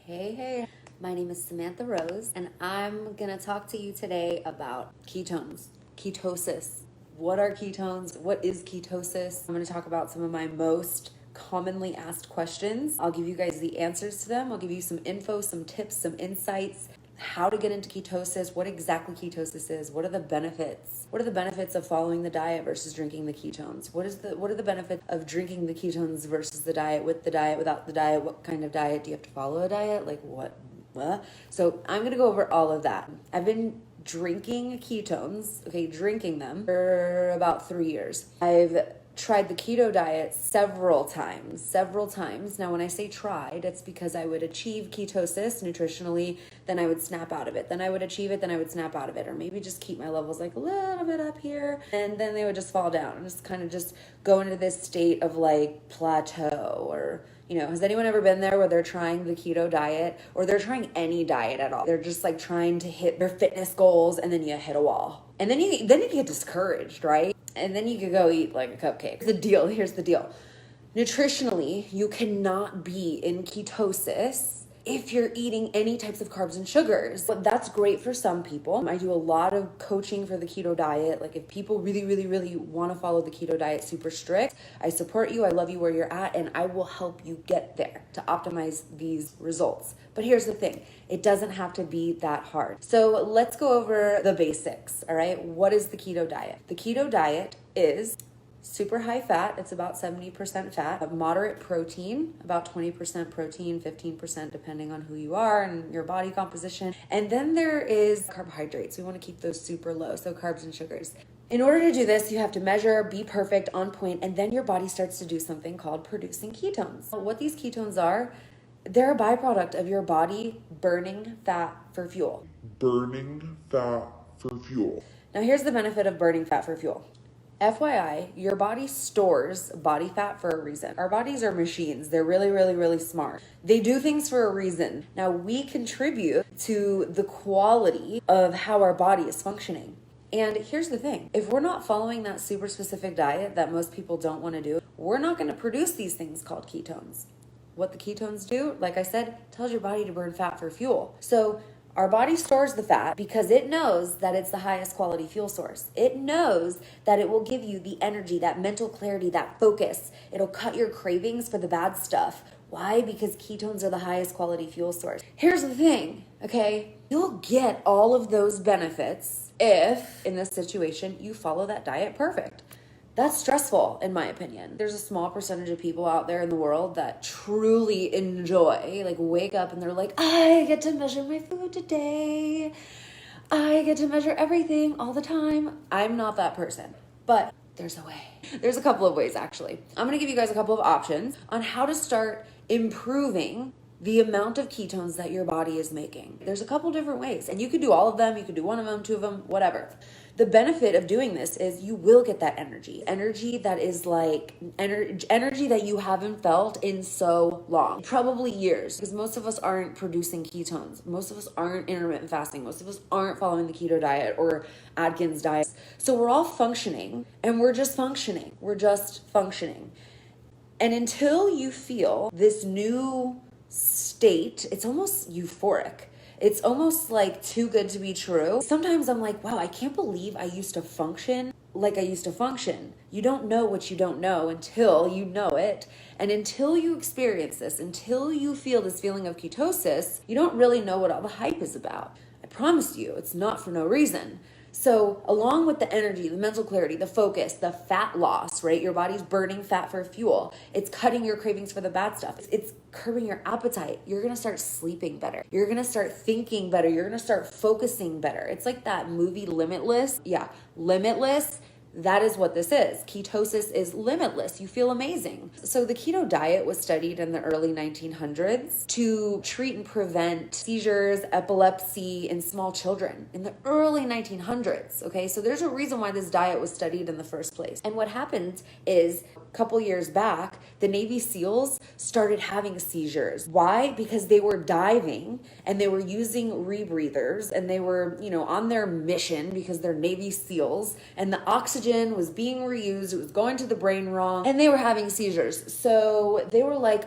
Hey, my name is Samantha Rose, and I'm gonna talk to you today about ketones, ketosis. What are ketones? What is ketosis? I'm gonna talk about some of my most commonly asked questions. I'll give you guys the answers to them. I'll give you some info, some tips, some insights, how to get into ketosis, what exactly ketosis is, what are the benefits? What are the benefits of following the diet versus drinking the ketones? What are the benefits of drinking the ketones versus the diet, with the diet, without the diet? What kind of diet? Do you have to follow a diet? Like what? So I'm going to go over all of that. I've been drinking ketones, drinking them for about 3 years. I've tried the keto diet several times. Now, when I say tried, it's because I would achieve ketosis nutritionally, then I would snap out of it. Then I would achieve it, then I would snap out of it. Or maybe just keep my levels like a little bit up here, and then they would just fall down and just kind of just go into this state of like plateau. Or, has anyone ever been there where they're trying the keto diet, or they're trying any diet at all? They're just like trying to hit their fitness goals, and then you hit a wall. And then you get discouraged, right? And then you could go eat like a cupcake. Here's the deal. Nutritionally, you cannot be in ketosis if you're eating any types of carbs and sugars. But that's great for some people. I do a lot of coaching for the keto diet. Like if people really, really, really want to follow the keto diet super strict, I support you. I love you where you're at, and I will help you get there to optimize these results. But here's the thing. It doesn't have to be that hard. So let's go over the basics, all right? What is the keto diet? The keto diet is super high fat. It's about 70% fat. Moderate protein, about 20% protein, 15% depending on who you are and your body composition. And then there is carbohydrates. We want to keep those super low, so carbs and sugars. In order to do this, you have to measure, be perfect, on point, and then your body starts to do something called producing ketones. What these ketones are, they're a byproduct of your body burning fat for fuel. Now here's the benefit of burning fat for fuel. FYI, your body stores body fat for a reason. Our bodies are machines. They're really, really, really smart. They do things for a reason. Now we contribute to the quality of how our body is functioning. And here's the thing. If we're not following that super specific diet that most people don't want to do, we're not going to produce these things called ketones. What the ketones do, like I said, tells your body to burn fat for fuel. So our body stores the fat because it knows that it's the highest quality fuel source. It knows that it will give you the energy, that mental clarity, that focus. It'll cut your cravings for the bad stuff. Why? Because ketones are the highest quality fuel source. Here's the thing, okay? You'll get all of those benefits if, in this situation, you follow that diet perfect. That's stressful, in my opinion. There's a small percentage of people out there in the world that truly enjoy, like wake up and they're like, I get to measure my food today. I get to measure everything all the time. I'm not that person, but there's a way. There's a couple of ways, actually. I'm going to give you guys a couple of options on how to start improving the amount of ketones that your body is making. There's a couple different ways, and you could do all of them. You could do one of them, two of them, whatever. The benefit of doing this is you will get that energy that is like energy that you haven't felt in so long, probably years, because most of us aren't producing ketones. Most of us aren't intermittent fasting. Most of us aren't following the keto diet or Atkins diet. So we're all functioning, and we're just functioning. And until you feel this new state, it's almost euphoric. It's almost like too good to be true. Sometimes I'm like, wow, I can't believe I used to function like I used to function. You don't know what you don't know until you know it. And until you experience this, until you feel this feeling of ketosis, you don't really know what all the hype is about. I promise you, it's not for no reason. So along with the energy, the mental clarity, the focus, the fat loss, right? Your body's burning fat for fuel. It's cutting your cravings for the bad stuff. It's curbing your appetite. You're going to start sleeping better. You're going to start thinking better. You're going to start focusing better. It's like that movie Limitless. Yeah, Limitless. That is what this is. Ketosis is limitless. You feel amazing. So the keto diet was studied in the early 1900s to treat and prevent seizures, epilepsy in small children in the early 1900s. Okay, so there's a reason why this diet was studied in the first place. And what happened is a couple years back, the Navy SEALs started having seizures. Why? Because they were diving and they were using rebreathers and they were, on their mission because they're Navy SEALs, and the oxygen was being reused. It was going to the brain wrong and they were having seizures. So they were like,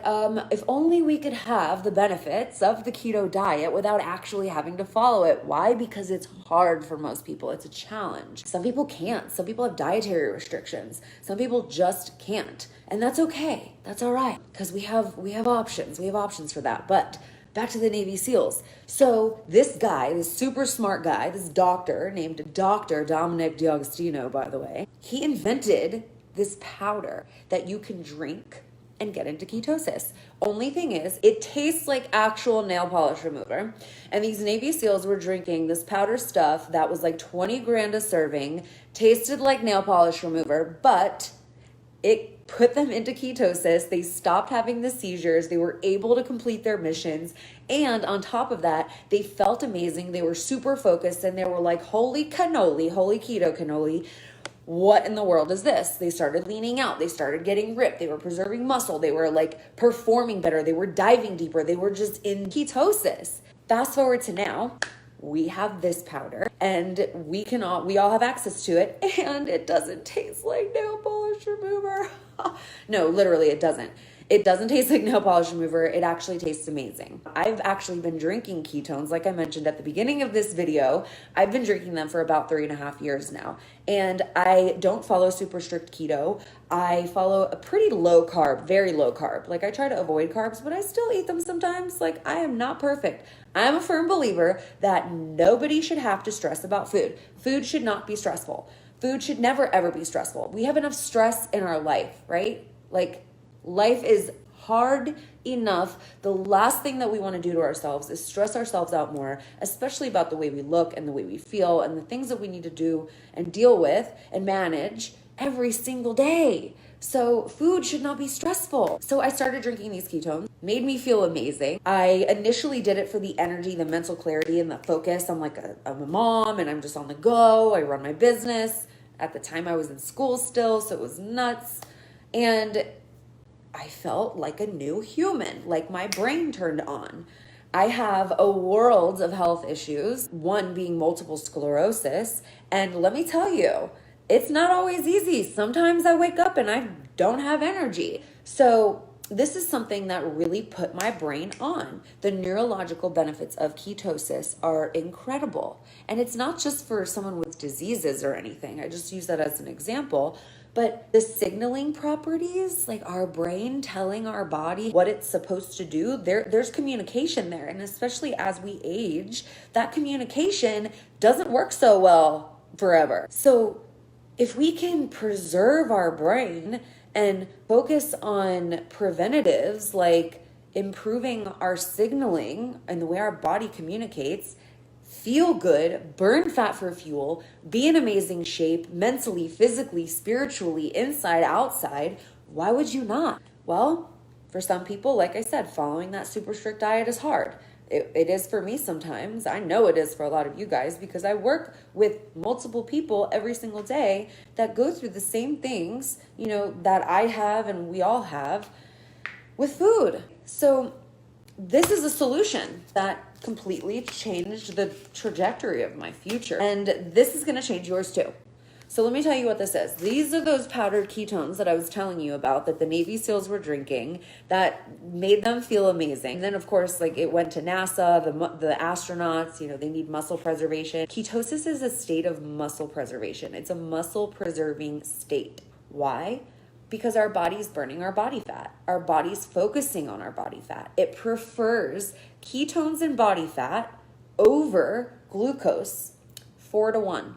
if only we could have the benefits of the keto diet without actually having to follow it. Why? Because it's hard for most people. It's a challenge. Some people can't. Some people have dietary restrictions. Some people just can't. And that's okay. That's all right. Because we have options. We have options for that. But back to the Navy SEALs. So this guy, this super smart guy, this doctor named Dr. Dominic D'Agostino, by the way, he invented this powder that you can drink and get into ketosis. Only thing is, it tastes like actual nail polish remover. And these Navy SEALs were drinking this powder stuff that was like 20 grand a serving, tasted like nail polish remover, but it put them into ketosis. They stopped having the seizures. They were able to complete their missions. And on top of that, they felt amazing. They were super focused and they were like, holy cannoli, holy keto cannoli. What in the world is this? They started leaning out. They started getting ripped. They were preserving muscle. They were like performing better. They were diving deeper. They were just in ketosis. Fast forward to now, we have this powder and we all have access to it, and it doesn't taste like nail polish remover. No, literally it doesn't. It doesn't taste like nail polish remover. It actually tastes amazing. I've actually been drinking ketones, like I mentioned at the beginning of this video. I've been drinking them for about 3.5 years now. And I don't follow super strict keto. I follow a pretty low carb, very low carb. Like I try to avoid carbs, but I still eat them sometimes. Like I am not perfect. I'm a firm believer that nobody should have to stress about food. Food should not be stressful. Food should never, ever be stressful. We have enough stress in our life, right? Like life is hard enough. The last thing that we want to do to ourselves is stress ourselves out more, especially about the way we look and the way we feel and the things that we need to do and deal with and manage every single day. So food should not be stressful. So I started drinking these ketones, made me feel amazing. I initially did it for the energy, the mental clarity, and the focus. I'm like, I'm a mom and I'm just on the go. I run my business. At the time I was in school still, so it was nuts. And I felt like a new human, like my brain turned on. I have a world of health issues, one being multiple sclerosis. And let me tell you, it's not always easy. Sometimes I wake up and I don't have energy. So this is something that really put my brain on. The neurological benefits of ketosis are incredible. And it's not just for someone with diseases or anything. I just use that as an example. But the signaling properties, like our brain telling our body what it's supposed to do, there's communication there. And especially as we age, that communication doesn't work so well forever. So if we can preserve our brain and focus on preventatives like improving our signaling and the way our body communicates, feel good, burn fat for fuel, be in amazing shape, mentally, physically, spiritually, inside, outside, why would you not? Well, for some people, like I said, following that super strict diet is hard. It is for me sometimes. I know it is for a lot of you guys because I work with multiple people every single day that go through the same things, that I have and we all have with food. So this is a solution that completely changed the trajectory of my future. And this is going to change yours too. So let me tell you what this is. These are those powdered ketones that I was telling you about that the Navy SEALs were drinking that made them feel amazing. And then of course, like it went to NASA, the astronauts, they need muscle preservation. Ketosis is a state of muscle preservation. It's a muscle preserving state. Why? Because our body's burning our body fat. Our body's focusing on our body fat. It prefers ketones and body fat over glucose 4-to-1.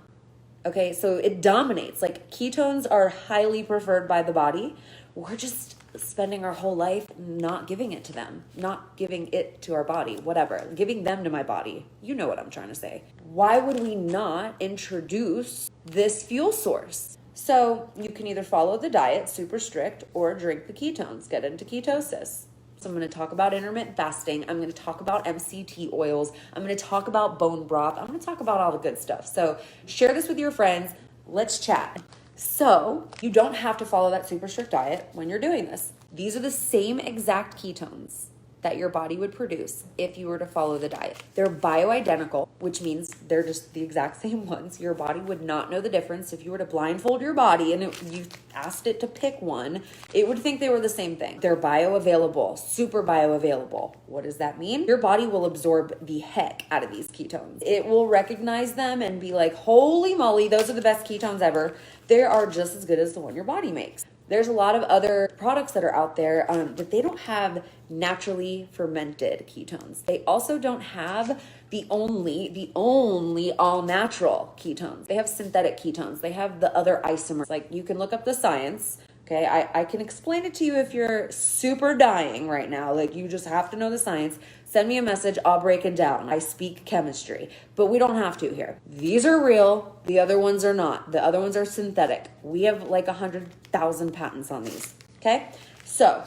Okay, so it dominates. Like ketones are highly preferred by the body. We're just spending our whole life not giving it to them, not giving it to our body, whatever, giving them to my body. You know what I'm trying to say. Why would we not introduce this fuel source? So you can either follow the diet, super strict, or drink the ketones, get into ketosis. So I'm going to talk about intermittent fasting. I'm going to talk about MCT oils. I'm going to talk about bone broth. I'm going to talk about all the good stuff. So share this with your friends. Let's chat. So you don't have to follow that super strict diet when you're doing this. These are the same exact ketones that your body would produce if you were to follow the diet. They're bioidentical, which means they're just the exact same ones. Your body would not know the difference. If you were to blindfold your body and you asked it to pick one, it would think they were the same thing. They're bioavailable, super bioavailable. What does that mean? Your body will absorb the heck out of these ketones. It will recognize them and be like, holy moly, those are the best ketones ever. They are just as good as the one your body makes. There's a lot of other products that are out there, but they don't have naturally fermented ketones. They also don't have the only all natural ketones. They have synthetic ketones. They have the other isomers. Like, you can look up the science. Okay, I can explain it to you if you're super dying right now. Like, you just have to know the science. Send me a message. I'll break it down. I speak chemistry, but we don't have to here. These are real. The other ones are not. The other ones are synthetic. We have like 100,000 patents on these. Okay, so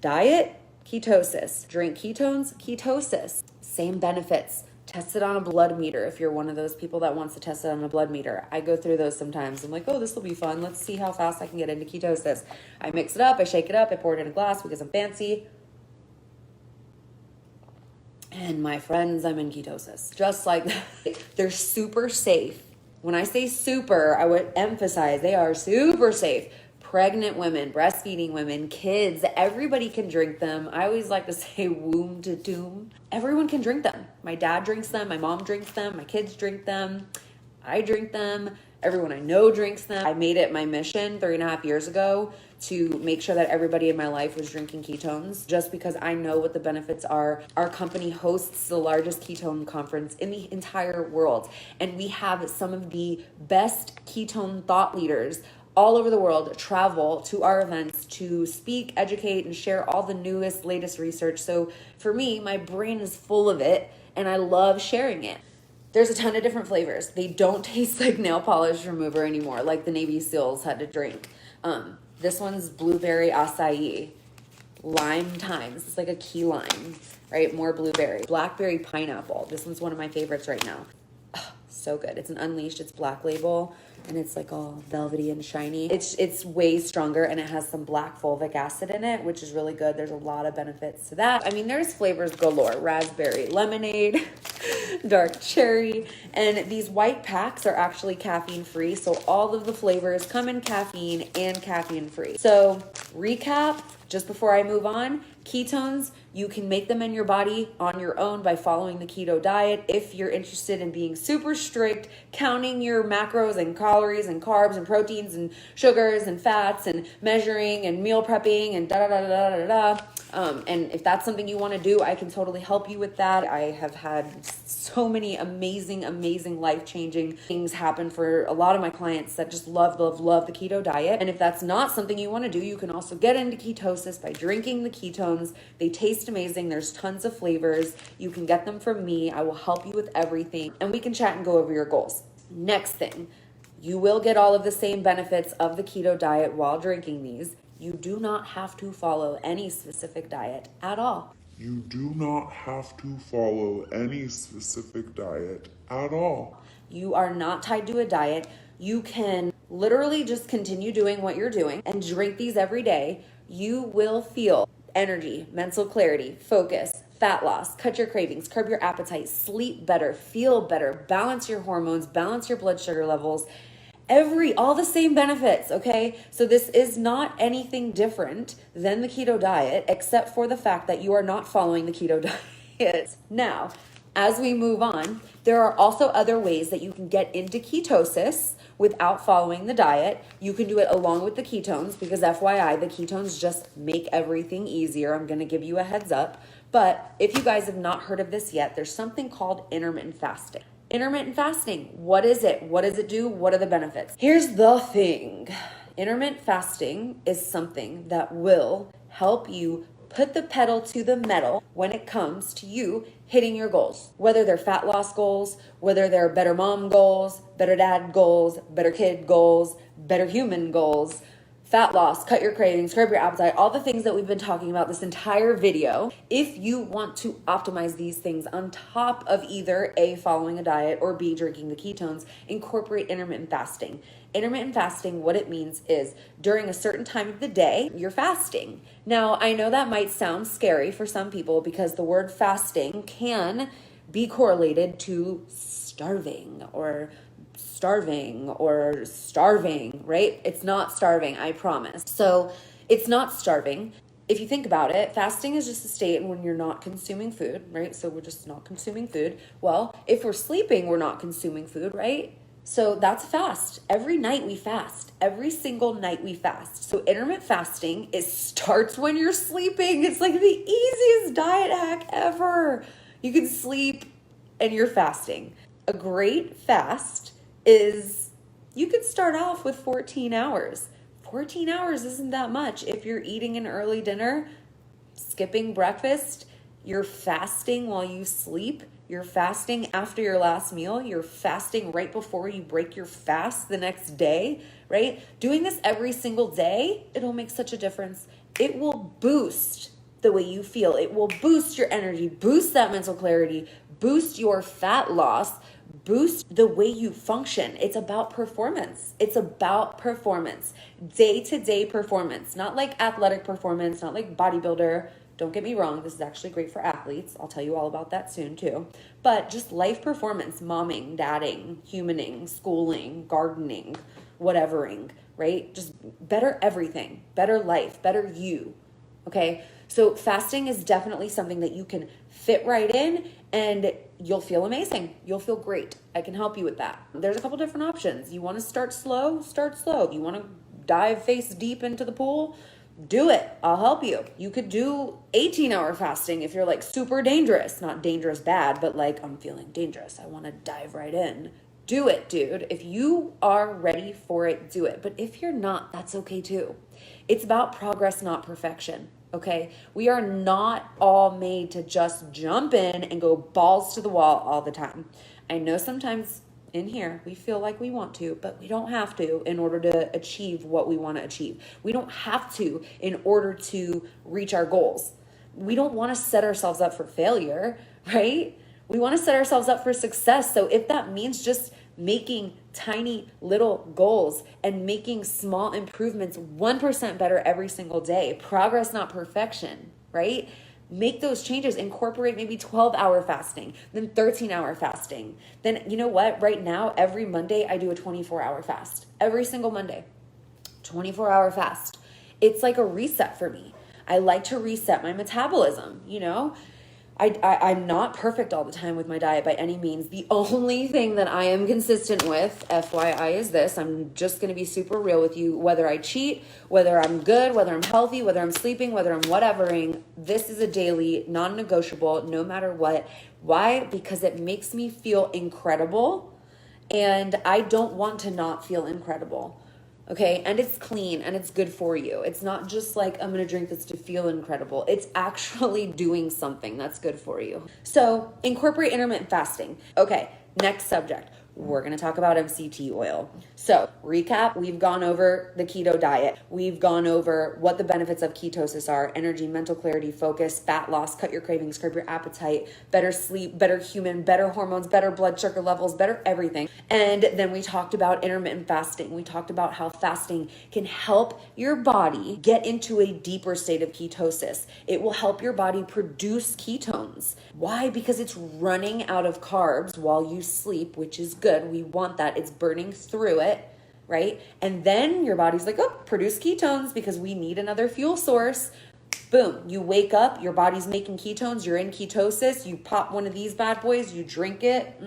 diet, ketosis. Drink ketones, ketosis. Same benefits. Test it on a blood meter if you're one of those people that wants to test it on a blood meter. I go through those sometimes. I'm like, oh, this will be fun. Let's see how fast I can get into ketosis. I mix it up, I shake it up, I pour it in a glass because I'm fancy. And my friends, I'm in ketosis. Just like that. They're super safe. When I say super, I would emphasize they are super safe. Pregnant women, breastfeeding women, kids, everybody can drink them. I always like to say womb to tomb. Everyone can drink them. My dad drinks them. My mom drinks them. My kids drink them. I drink them. Everyone I know drinks them. I made it my mission 3.5 years ago to make sure that everybody in my life was drinking ketones, just because I know what the benefits are. Our company hosts the largest ketone conference in the entire world, and we have some of the best ketone thought leaders all over the world travel to our events to speak, educate, and share all the newest, latest research. So for me, my brain is full of it, and I love sharing it. There's a ton of different flavors. They don't taste like nail polish remover anymore, like the Navy SEALs had to drink. This one's blueberry acai, lime times. It's like a key lime, right? More blueberry. Blackberry pineapple. This one's one of my favorites right now. Oh, so good. It's an Unleashed. It's Black Label, and it's like all velvety and shiny. It's way stronger, and it has some black fulvic acid in it, which is really good. There's a lot of benefits to that. I mean, there's flavors galore. Raspberry lemonade, dark cherry, and these white packs are actually caffeine free. So all of the flavors come in caffeine and caffeine free. So recap, just before I move on, ketones, you can make them in your body on your own by following the keto diet. If you're interested in being super strict, counting your macros and calories and carbs and proteins and sugars and fats and measuring and meal prepping and da-da-da-da-da-da-da. And if that's something you want to do, I can totally help you with that. I have had so many amazing life-changing things happen for a lot of my clients that just love the keto diet. And if that's not something you want to do, you can also get into ketosis by drinking the ketones. They taste amazing. There's tons of flavors. You can get them from me. I will help you with everything, and we can chat and go over your goals. Next thing, you will get all of the same benefits of the keto diet while drinking these. You do not have to follow any specific diet at all. You do not have to follow any specific diet at all. You are not tied to a diet. You can literally just continue doing what you're doing and drink these every day. You will feel energy, mental clarity, focus, fat loss, cut your cravings, curb your appetite, sleep better, feel better, balance your hormones, balance your blood sugar levels, all the same benefits, okay? So this is not anything different than the keto diet, except for the fact that you are not following the keto diet. Now, as we move on, there are also other ways that you can get into ketosis without following the diet. You can do it along with the ketones, because FYI, the ketones just make everything easier. I'm gonna give you a heads up. But if you guys have not heard of this yet, there's something called intermittent fasting. Intermittent fasting, what is it? What does it do? What are the benefits? Here's the thing. Intermittent fasting is something that will help you put the pedal to the metal when it comes to you hitting your goals. Whether they're fat loss goals, whether they're better mom goals, better dad goals, better kid goals, better human goals, fat loss, cut your cravings, curb your appetite, all the things that we've been talking about this entire video. If you want to optimize these things on top of either A, following a diet, or B, drinking the ketones, incorporate intermittent fasting. Intermittent fasting, what it means is during a certain time of the day, you're fasting. Now, I know that might sound scary for some people because the word fasting can be correlated to starving, right? It's not starving, I promise. So it's not starving. If you think about it, fasting is just a state when you're not consuming food, right? So we're just not consuming food. Well, if we're sleeping, we're not consuming food, right? So that's fast. Every night we fast. Every single night we fast. So intermittent fasting, it starts when you're sleeping. It's like the easiest diet hack ever. You can sleep and you're fasting. A great fast is you could start off with 14 hours. 14 hours isn't that much. If you're eating an early dinner, skipping breakfast, you're fasting while you sleep, you're fasting after your last meal, you're fasting right before you break your fast the next day, right? Doing this every single day, it'll make such a difference. It will boost the way you feel. It will boost your energy, boost that mental clarity, boost your fat loss, boost the way you function. It's about performance. It's about performance, day-to-day performance, not like athletic performance, not like bodybuilder. Don't get me wrong. This is actually great for athletes. I'll tell you all about that soon too. But just life performance, momming, dadding, humaning, schooling, gardening, whatevering, right? Just better everything, better life, better you. Okay. So fasting is definitely something that you can fit right in and you'll feel amazing. You'll feel great. I can help you with that. There's a couple different options. You want to start slow, start slow. If you want to dive face deep into the pool, do it. I'll help you. You could do 18-hour fasting if you're like super dangerous, not dangerous bad, but like I'm feeling dangerous. I want to dive right in. Do it, dude. If you are ready for it, do it. But if you're not, that's okay too. It's about progress, not perfection. Okay, we are not all made to just jump in and go balls to the wall all the time. I know sometimes in here we feel like we want to, but we don't have to in order to achieve what we want to achieve. We don't have to in order to reach our goals. We don't want to set ourselves up for failure, right? We want to set ourselves up for success. So if that means just making tiny little goals and making small improvements 1% better every single day, progress, not perfection, right? Make those changes, incorporate maybe 12-hour fasting, then 13-hour fasting. Then you know what? Right now, every Monday, I do a 24-hour fast. Every single Monday, 24-hour fast. It's like a reset for me. I like to reset my metabolism, you know? I'm not perfect all the time with my diet by any means. The only thing that I am consistent with, FYI, is this. I'm just going to be super real with you. Whether I cheat, whether I'm good, whether I'm healthy, whether I'm sleeping, whether I'm whatevering, this is a daily, non-negotiable, no matter what. Why? Because it makes me feel incredible, and I don't want to not feel incredible. Okay, and it's clean and it's good for you. It's not just like, I'm going to drink this to feel incredible. It's actually doing something that's good for you. So incorporate intermittent fasting. Okay, next subject. We're going to talk about MCT oil. So recap, we've gone over the keto diet. We've gone over what the benefits of ketosis are: energy, mental clarity, focus, fat loss, cut your cravings, curb your appetite, better sleep, better human, better hormones, better blood sugar levels, better everything. And then we talked about intermittent fasting. We talked about how fasting can help your body get into a deeper state of ketosis. It will help your body produce ketones. Why? Because it's running out of carbs while you sleep, which is good. We want that. It's burning through it, right? And then your body's like, oh, produce ketones because we need another fuel source. Boom, you wake up, your body's making ketones, you're in ketosis, you pop one of these bad boys, you drink it,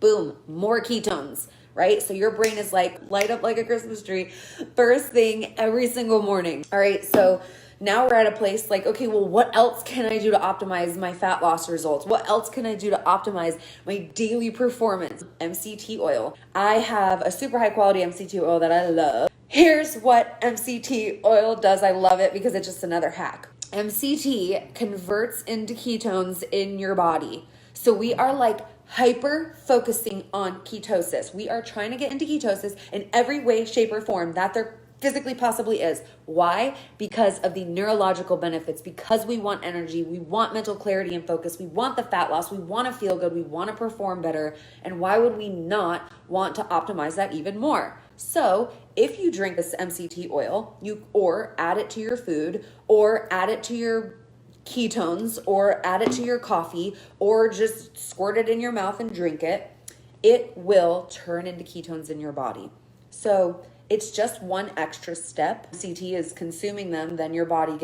boom, more ketones, right? So your brain is like, light up like a Christmas tree first thing every single morning. All right, so now we're at a place like, okay, well, what else can I do to optimize my fat loss results? What else can I do to optimize my daily performance? MCT oil. I have a super high quality MCT oil that I love. Here's what MCT oil does. I love it because it's just another hack. MCT converts into ketones in your body. So we are like hyper focusing on ketosis. We are trying to get into ketosis in every way, shape, or form that there physically possibly is. Why? Because of the neurological benefits, because we want energy, we want mental clarity and focus, we want the fat loss, we want to feel good, we want to perform better. And why would we not want to optimize that even more? So if you drink this MCT oil, or add it to your food, or add it to your ketones, or add it to your coffee, or just squirt it in your mouth and drink it, it will turn into ketones in your body. So it's just one extra step. CT is consuming them, then your body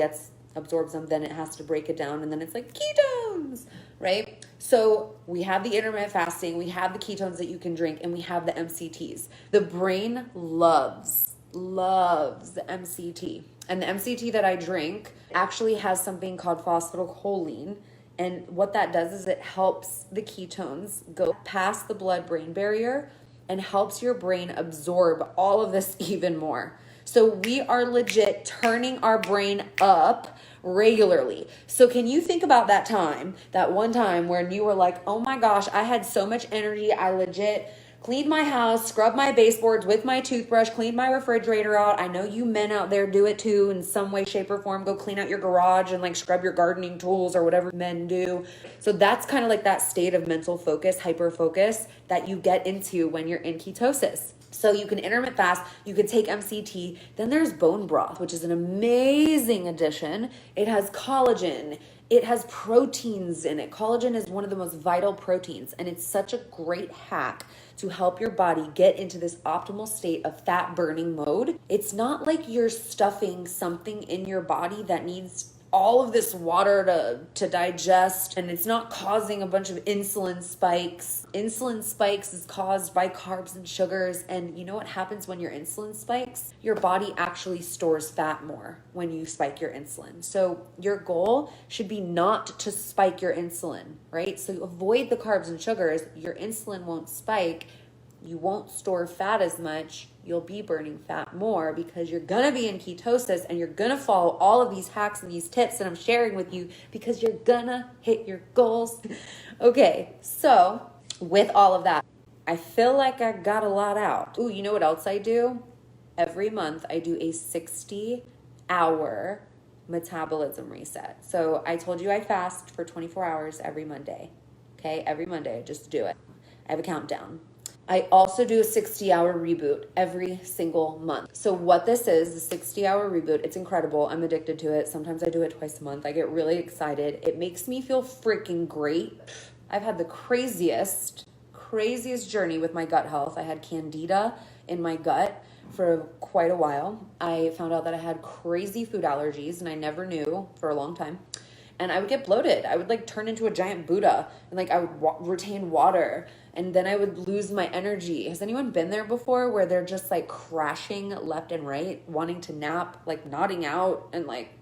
absorbs them, then it has to break it down, and then it's like ketones, right? So we have the intermittent fasting, we have the ketones that you can drink, and we have the MCTs. The brain loves the MCT. And the MCT that I drink actually has something called phosphatidylcholine. And what that does is it helps the ketones go past the blood-brain barrier and helps your brain absorb all of this even more. So we are legit turning our brain up regularly. So can you think about that one time when you were like, oh my gosh, I had so much energy, I legit cleaned my house, scrubbed my baseboards with my toothbrush, cleaned my refrigerator out. I know you men out there do it too in some way, shape, or form. Go clean out your garage and like scrub your gardening tools or whatever men do. So that's kind of like that state of mental focus, hyper focus that you get into when you're in ketosis. So you can intermittent fast, you can take MCT. Then there's bone broth, which is an amazing addition. It has collagen. It has proteins in it. Collagen is one of the most vital proteins, and it's such a great hack to help your body get into this optimal state of fat burning mode. It's not like you're stuffing something in your body that needs all of this water to digest, and it's not causing a bunch of insulin spikes. Insulin spikes is caused by carbs and sugars, and you know what happens when your insulin spikes? Your body actually stores fat more when you spike your insulin. So your goal should be not to spike your insulin, right? So avoid the carbs and sugars. Your insulin won't spike. You won't store fat as much. You'll be burning fat more because you're going to be in ketosis, and you're going to follow all of these hacks and these tips that I'm sharing with you because you're going to hit your goals. Okay, so with all of that, I feel like I got a lot out. Ooh, you know what else I do? Every month I do a 60-hour metabolism reset. So I told you I fast for 24 hours every Monday. Okay, every Monday I just do it. I have a countdown. I also do a 60-hour reboot every single month. So what this is, the 60-hour reboot, it's incredible. I'm addicted to it. Sometimes I do it twice a month. I get really excited. It makes me feel freaking great. I've had the craziest journey with my gut health. I had candida in my gut for quite a while. I found out that I had crazy food allergies, and I never knew for a long time. And I would get bloated. I would like turn into a giant Buddha, and like I would retain water, and then I would lose my energy. Has anyone been there before where they're just like crashing left and right, wanting to nap, like nodding out and like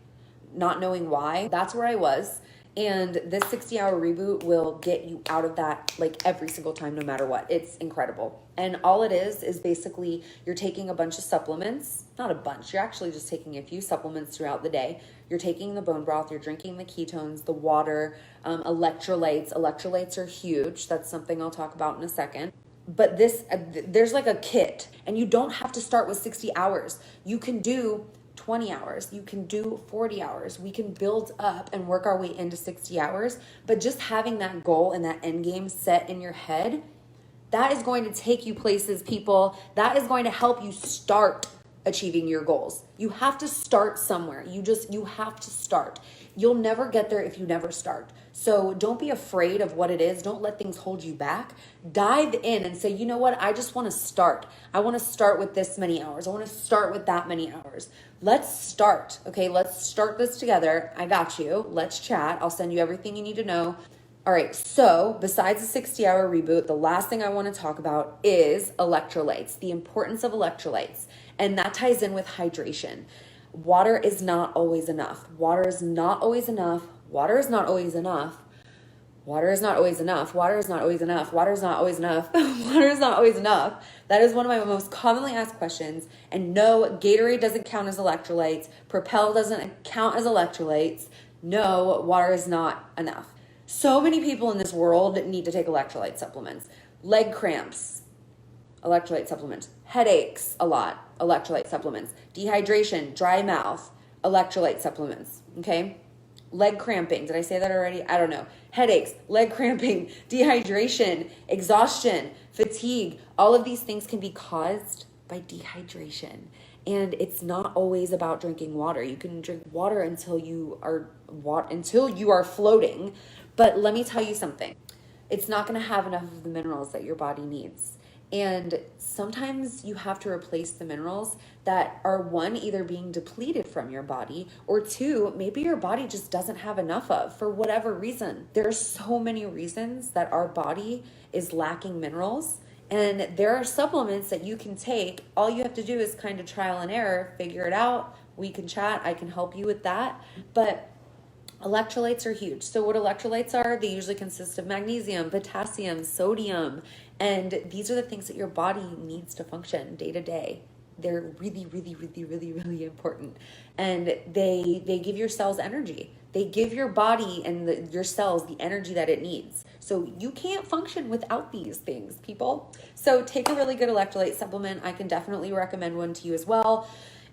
not knowing why? That's where I was. And this 60-hour reboot will get you out of that like every single time, no matter what. It's incredible. And all it is basically you're taking a bunch of supplements, not a bunch, you're actually just taking a few supplements throughout the day. You're taking the bone broth, you're drinking the ketones, the water, electrolytes. Electrolytes are huge. That's something I'll talk about in a second. But there's like a kit, and you don't have to start with 60 hours. You can do 20 hours, you can do 40 hours. We can build up and work our way into 60 hours, but just having that goal and that end game set in your head, that is going to take you places, people. That is going to help you start achieving your goals. You have to start somewhere. You have to start. You'll never get there if you never start. So don't be afraid of what it is. Don't let things hold you back. Dive in and say, you know what? I just want to start. I want to start with this many hours. I want to start with that many hours. Let's start. Okay, let's start this together. I got you. Let's chat. I'll send you everything you need to know. All right, so besides the 60-hour reboot, the last thing I want to talk about is electrolytes, the importance of electrolytes. And that ties in with hydration. Water is not always enough. Water is not always enough. Water is not always enough. Water is not always enough. Water is not always enough. Water is not always enough. Water is not always enough. That is one of my most commonly asked questions. And no, Gatorade doesn't count as electrolytes. Propel doesn't count as electrolytes. No, water is not enough. So many people in this world need to take electrolyte supplements. Leg cramps, electrolyte supplements. Headaches, a lot, electrolyte supplements. Dehydration, dry mouth, electrolyte supplements, okay? Leg cramping, did I say that already? I don't know. Headaches, leg cramping, dehydration, exhaustion, fatigue, all of these things can be caused by dehydration. And it's not always about drinking water. You can drink water until you are floating. But let me tell you something. It's not going to have enough of the minerals that your body needs. And sometimes you have to replace the minerals that are, one, either being depleted from your body, or two, maybe your body just doesn't have enough of for whatever reason. There are so many reasons that our body is lacking minerals. And there are supplements that you can take. All you have to do is kind of trial and error, figure it out. We can chat. I can help you with that. But electrolytes are huge. So what electrolytes are, they usually consist of magnesium, potassium, sodium, and these are the things that your body needs to function day to day. They're really, really, really, really, really important. And they give your cells energy. They give your body and your cells the energy that it needs. So you can't function without these things, people. So take a really good electrolyte supplement. I can definitely recommend one to you as well.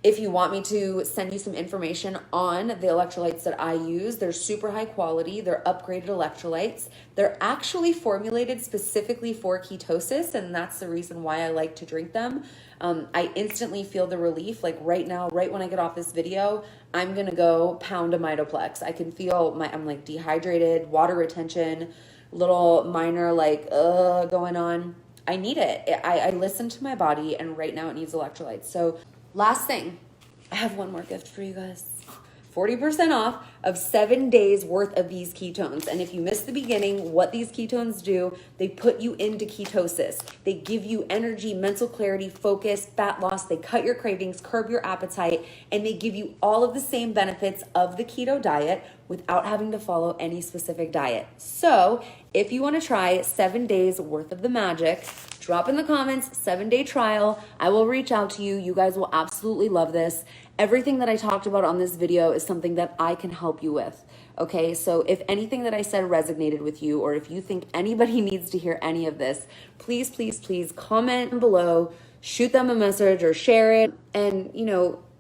If you want me to send you some information on the electrolytes that I use, they're super high quality. They're upgraded electrolytes. They're actually formulated specifically for ketosis, and that's the reason why I like to drink them. I instantly feel the relief. Like right now, right when I get off this video, I'm gonna go pound a Mitoplex. I can feel I'm like dehydrated, water retention, little minor going on. I need it. I listen to my body, and right now it needs electrolytes. So last thing, I have one more gift for you guys. 40% off of 7 days worth of these ketones. And if you missed the beginning, what these ketones do, they put you into ketosis. They give you energy, mental clarity, focus, fat loss. They cut your cravings, curb your appetite, and they give you all of the same benefits of the keto diet without having to follow any specific diet. So if you want to try 7 days worth of the magic, drop in the comments, 7-day trial. I will reach out to you. You guys will absolutely love this. Everything that I talked about on this video is something that I can help you with. Okay, so if anything that I said resonated with you, or if you think anybody needs to hear any of this, please, please, please comment below, shoot them a message or share it, and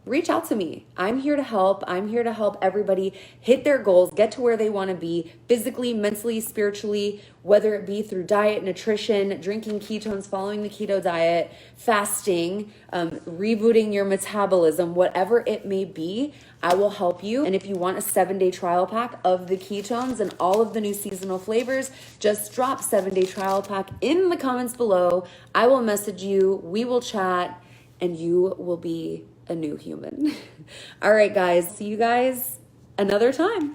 reach out to me. I'm here to help. I'm here to help everybody hit their goals, get to where they want to be physically, mentally, spiritually, whether it be through diet, nutrition, drinking ketones, following the keto diet, fasting, rebooting your metabolism, whatever it may be, I will help you. And if you want a 7-day trial pack of the ketones and all of the new seasonal flavors, just drop 7-day trial pack in the comments below. I will message you, we will chat, and you will be a new human. All right, guys. See you guys another time.